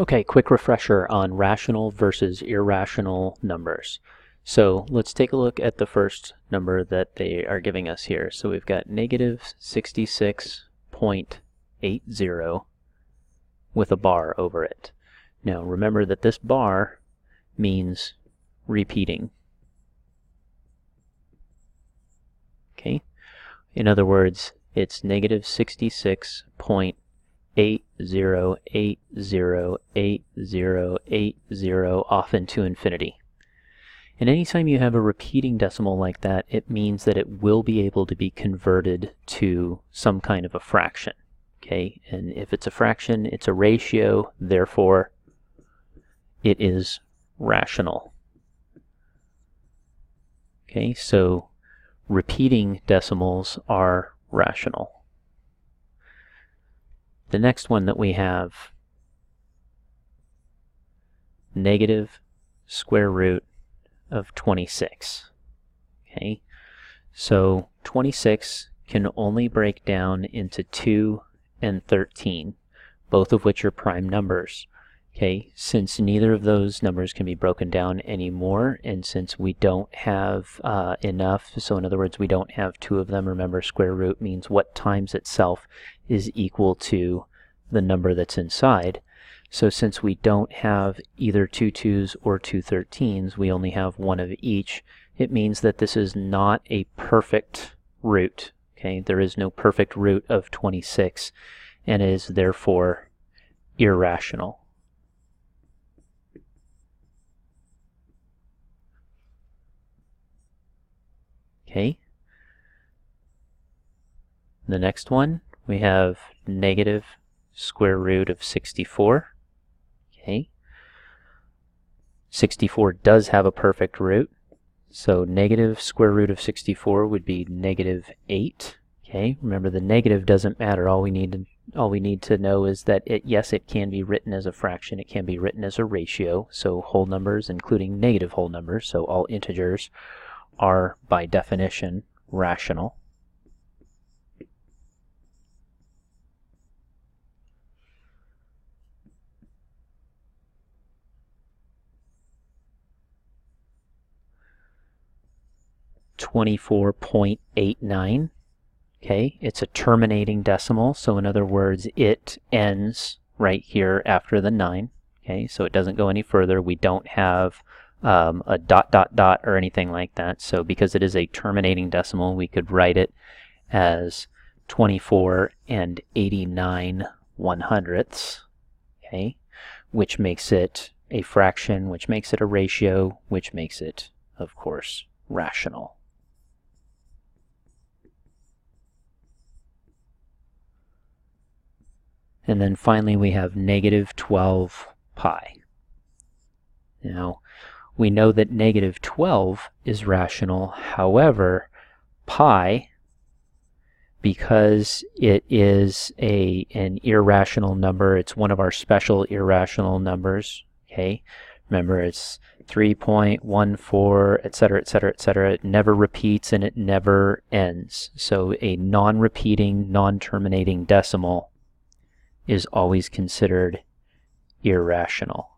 Okay, quick refresher on rational versus irrational numbers. So let's take a look at the first number that they are giving us here. So we've got negative 66.80 with a bar over it. Now remember that this bar means repeating. Okay? In other words, it's negative 66.80808080 off into infinity. And anytime you have a repeating decimal like that, it means that it will be able to be converted to some kind of a fraction. Okay, and if it's a fraction, it's a ratio, therefore it is rational. Okay, so repeating decimals are rational. The next one that we have, negative square root of 26. Okay, so 26 can only break down into 2 and 13, both of which are prime numbers. Okay, since neither of those numbers can be broken down anymore, and since we don't have enough, so in other words we don't have two of them, remember square root means what times itself is equal to the number that's inside. So since we don't have either two 2's or two 13's, we only have one of each, it means that this is not a perfect root. Okay, there is no perfect root of 26 and is therefore irrational. Okay. The next one, we have negative square root of 64. Okay. 64 does have a perfect root, so negative square root of 64 would be negative 8. Okay. Remember, the negative doesn't matter. All we need to know is that yes, it can be written as a fraction. It can be written as a ratio. So whole numbers, including negative whole numbers, so all integers, are by definition rational. .89. Okay, it's a terminating decimal, so in other words it ends right here after the 9. Okay, so it doesn't go any further. We don't have a ... or anything like that. So because it is a terminating decimal, we could write it as 24 and 89 1/100ths, okay, which makes it a fraction, which makes it a ratio, which makes it, of course, rational. And then finally we have negative 12 pi. Now, we know that negative 12 is rational. However, pi, because it is an irrational number, it's one of our special irrational numbers. Okay, remember it's 3.14, etc., etc., etc. It never repeats and it never ends. So a non-repeating, non-terminating decimal is always considered irrational.